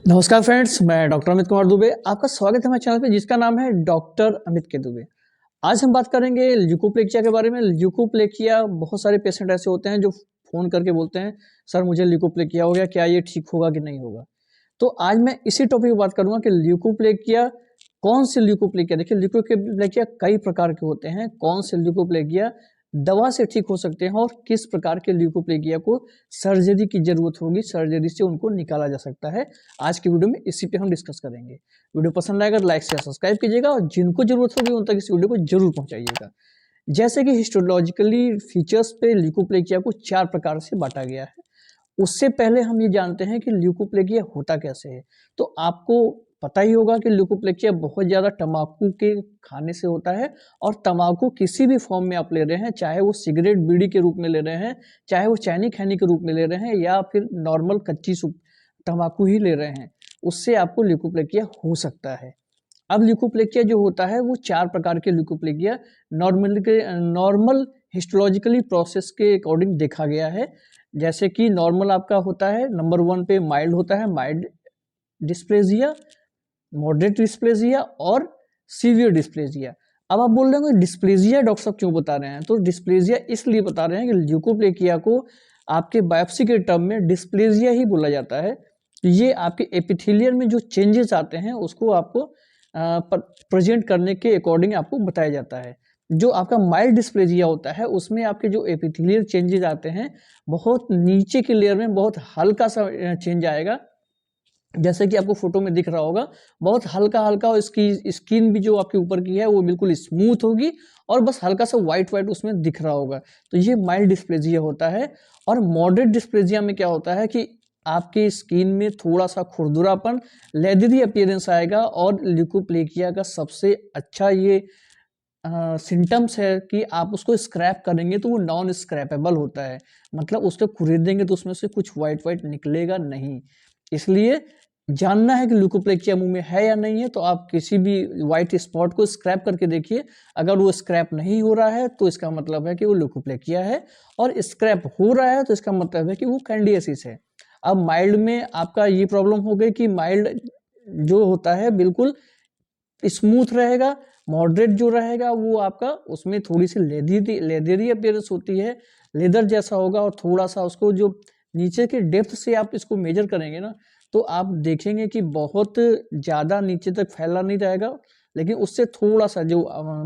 नमस्कार फ्रेंड्स, मैं डॉक्टर अमित कुमार दुबे। आपका स्वागत है हमारे चैनल पे जिसका नाम है डॉक्टर अमित के दुबे। आज हम बात करेंगे ल्यूकोप्लेकिया के बारे में। ल्यूकोप्लेकिया बहुत सारे पेशेंट ऐसे होते हैं जो फ़ोन करके बोलते हैं, सर मुझे ल्यूकोप्लेकिया हो गया, क्या ये ठीक होगा कि नहीं होगा। तो आज मैं इसी टॉपिक पर बात करूँगा कि ल्यूकोप्लेकिया कौन से ल्यूकोप्लेकिया। देखिए, ल्यूकोप्लेकिया कई प्रकार के होते हैं। कौन से ल्यूकोप्लेकिया दवा से ठीक हो सकते हैं और किस प्रकार के ल्यूकोप्लेकिया को सर्जरी की ज़रूरत होगी, सर्जरी से उनको निकाला जा सकता है। आज की वीडियो में इसी पे हम डिस्कस करेंगे। वीडियो पसंद आएगा तो लाइक शेयर सब्सक्राइब कीजिएगा और जिनको जरूरत होगी उन तक इस वीडियो को जरूर पहुंचाइएगा। जैसे कि हिस्टोलॉजिकली फीचर्स पे ल्यूकोप्लेकिया को 4 प्रकार से बांटा गया है। उससे पहले हम ये जानते हैं कि ल्यूकोप्लेकिया होता कैसे है। तो आपको पता ही होगा कि ल्यूकोप्लेकिया बहुत ज़्यादा तम्बाकू के खाने से होता है। और तम्बाकू किसी भी फॉर्म में आप ले रहे हैं, चाहे वो सिगरेट बीड़ी के रूप में ले रहे हैं, चाहे वो चैनी खैनी के रूप में ले रहे हैं, या फिर नॉर्मल कच्ची तम्बाकू ही ले रहे हैं, उससे आपको ल्यूकोप्लेकिया हो सकता है। अब ल्यूकोप्लेकिया जो होता है वो 4 प्रकार के ल्यूकोप्लेकिया नॉर्मल हिस्टोलॉजिकली प्रोसेस के अकॉर्डिंग देखा गया है। जैसे कि नॉर्मल आपका होता है नंबर 1 पे माइल्ड होता है, माइल्ड डिस्प्लेजिया, मॉडरेट डिस्प्लेजिया और सीवियर डिस्प्लेजिया। अब आप बोल रहे होंगे डिस्प्लेजिया डॉक्टर साहब क्यों बता रहे हैं? तो डिस्प्लेजिया इसलिए बता रहे हैं कि ल्यूकोप्लेकिया को आपके बायोप्सी के टर्म में डिस्प्लेजिया ही बोला जाता है। ये आपके एपिथेलियल में जो चेंजेस आते हैं उसको आपको प्रेजेंट करने के अकॉर्डिंग आपको बताया जाता है। जो आपका माइल्ड डिस्प्लेजिया होता है उसमें आपके जो एपिथेलियल चेंजेस आते हैं बहुत नीचे के लेयर में बहुत हल्का सा चेंज आएगा। जैसे कि आपको फोटो में दिख रहा होगा, बहुत हल्का हल्का, और इसकी स्किन भी जो आपके ऊपर की है वो बिल्कुल स्मूथ होगी और बस हल्का सा वाइट वाइट उसमें दिख रहा होगा। तो ये माइल्ड डिस्प्लेजिया होता है। और मॉडरेट डिस्प्लेजिया में क्या होता है कि आपकी स्किन में थोड़ा सा खुरदुरापन, लेदरी अपीयरेंस आएगा। और ल्यूकोप्लेकिया का सबसे अच्छा ये सिम्टम्स है कि आप उसको स्क्रैप करेंगे तो वो नॉन स्क्रैपेबल होता है, मतलब उसको खरीदेंगे तो उसमें से कुछ वाइट वाइट निकलेगा नहीं। इसलिए जानना है कि ल्यूकोप्लेकिया मुंह में है या नहीं है, तो आप किसी भी वाइट स्पॉट को स्क्रैप करके देखिए। अगर वो स्क्रैप नहीं हो रहा है तो इसका मतलब है कि वो ल्यूकोप्लेकिया है, और स्क्रैप हो रहा है तो इसका मतलब है कि वो कैंडिडियासिस है। अब माइल्ड में आपका ये प्रॉब्लम हो गई कि माइल्ड जो होता है बिल्कुल स्मूथ रहेगा। मॉडरेट जो रहेगा वो आपका उसमें थोड़ी सी लेदरी अपीयरेंस होती है, लेदर जैसा होगा। और थोड़ा सा उसको जो नीचे के डेप्थ से आप इसको मेजर करेंगे ना, तो आप देखेंगे कि बहुत ज़्यादा नीचे तक फैला नहीं रहेगा, लेकिन उससे थोड़ा सा जो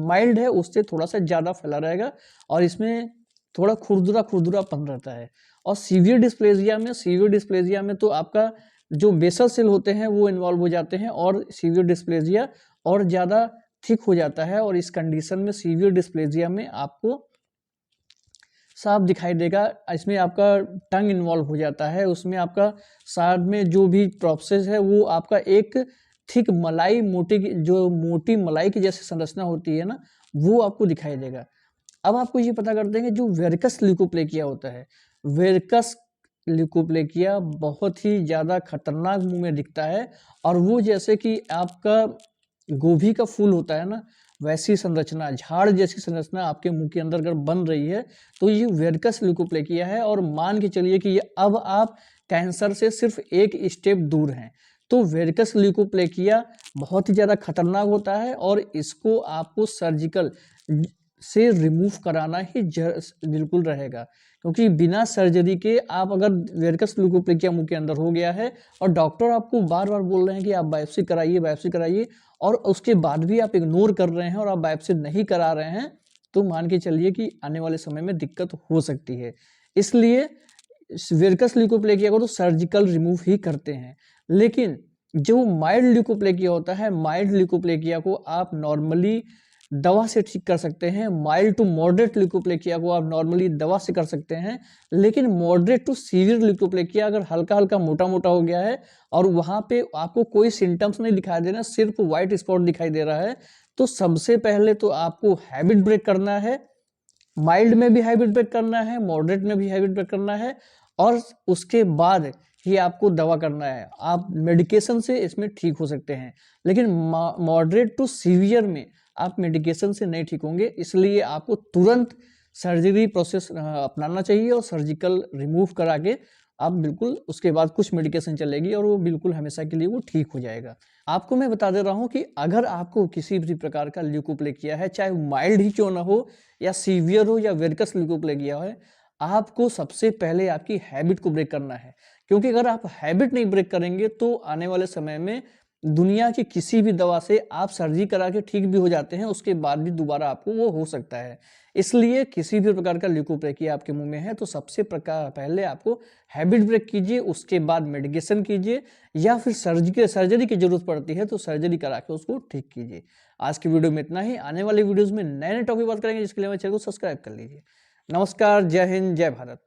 माइल्ड है उससे थोड़ा सा ज़्यादा फैला रहेगा, और इसमें थोड़ा खुरदुरापन रहता है। और सीवियर डिस्प्लेजिया में तो आपका जो बेसल सेल होते हैं वो इन्वॉल्व हो जाते हैं, और सीवियर डिस्प्लेजिया और ज़्यादा थिक हो जाता है। और इस कंडीशन में सीवियर डिस्प्लेजिया में आपको साफ दिखाई देगा। इसमें आपका टंग इन्वॉल्व हो जाता है, उसमें आपका साइड में जो भी प्रोसेस है वो आपका एक थिक मलाई, मोटी मलाई की जैसी संरचना होती है ना, वो आपको दिखाई देगा। अब आपको ये पता करते हैं कि जो वेरकस ल्यूकोप्लेकिया होता है, वेरकस ल्यूकोप्लेकिया बहुत ही ज़्यादा खतरनाक मुंह में दिखता है। और वो जैसे कि आपका गोभी का फूल होता है ना, वैसी संरचना, झाड़ जैसी संरचना आपके मुंह के अंदर अगर बन रही है तो ये वेरकस ल्यूकोप्लेकिया है। और मान के चलिए कि ये अब आप कैंसर से सिर्फ एक स्टेप दूर हैं। तो वेरकस ल्यूकोप्लेकिया बहुत ही ज़्यादा खतरनाक होता है, और इसको आपको सर्जिकल से रिमूव कराना ही बिल्कुल रहेगा। क्योंकि बिना सर्जरी के आप अगर वेरकस ल्यूकोप्लेकिया मुंह के अंदर हो गया है और डॉक्टर आपको बार बार बोल रहे हैं कि आप बायोप्सी कराइए, और उसके बाद भी आप इग्नोर कर रहे हैं और आप बायोप्सी नहीं करा रहे हैं, तो मान के चलिए कि आने वाले समय में दिक्कत हो सकती है। इसलिए वेरकस ल्यूकोप्लेकिया को तो सर्जिकल रिमूव ही करते हैं। लेकिन जो माइल्ड ल्यूकोप्लेकिया होता है, माइल्ड ल्यूकोप्लेकिया को आप नॉर्मली दवा से ठीक कर सकते हैं। माइल्ड टू मॉडरेट ल्यूकोप्लेकिया को आप नॉर्मली दवा से कर सकते हैं। लेकिन मॉडरेट टू सीवियर ल्यूकोप्लेकिया अगर हल्का हल्का मोटा मोटा हो गया है और वहां पे आपको कोई सिम्टम्स नहीं दिखाई दे रहा, सिर्फ व्हाइट स्पॉट दिखाई दे रहा है, तो सबसे पहले तो आपको हैबिट ब्रेक करना है। माइल्ड में भी हैबिट ब्रेक करना है, मॉडरेट में भी हैबिट ब्रेक करना है, और उसके बाद ही आपको दवा करना है। आप मेडिकेशन से इसमें ठीक हो सकते हैं, लेकिन मॉडरेट टू सीवियर में आप मेडिकेशन से नहीं ठीक होंगे। इसलिए आपको तुरंत सर्जरी प्रोसेस अपनाना चाहिए और सर्जिकल रिमूव करा के आप बिल्कुल उसके बाद कुछ मेडिकेशन चलेगी और वो बिल्कुल हमेशा के लिए वो ठीक हो जाएगा। आपको मैं बता दे रहा हूँ कि अगर आपको किसी भी प्रकार का ल्यूकोप्लेकिया है, चाहे माइल्ड ही क्यों ना हो या सीवियर हो या वेरिकस ल्यूकोप्लेकिया है, आपको सबसे पहले आपकी हैबिट को ब्रेक करना है। क्योंकि अगर आप हैबिट नहीं ब्रेक करेंगे तो आने वाले समय में दुनिया की किसी भी दवा से आप सर्जरी करा के ठीक भी हो जाते हैं, उसके बाद भी दोबारा आपको वो हो सकता है। इसलिए किसी भी प्रकार का ल्यूकोप्लेकिया आपके मुंह में है तो सबसे प्रकार पहले आपको हैबिट ब्रेक कीजिए, उसके बाद मेडिकेशन कीजिए या फिर सर्जरी की जरूरत पड़ती है तो सर्जरी करा के उसको ठीक कीजिए। आज की वीडियो में इतना ही। आने वाली वीडियोस में नए नए टॉपिक बात करेंगे, जिसके लिए हमारे चैनल को सब्सक्राइब कर लीजिए। नमस्कार, जय हिंद, जय भारत।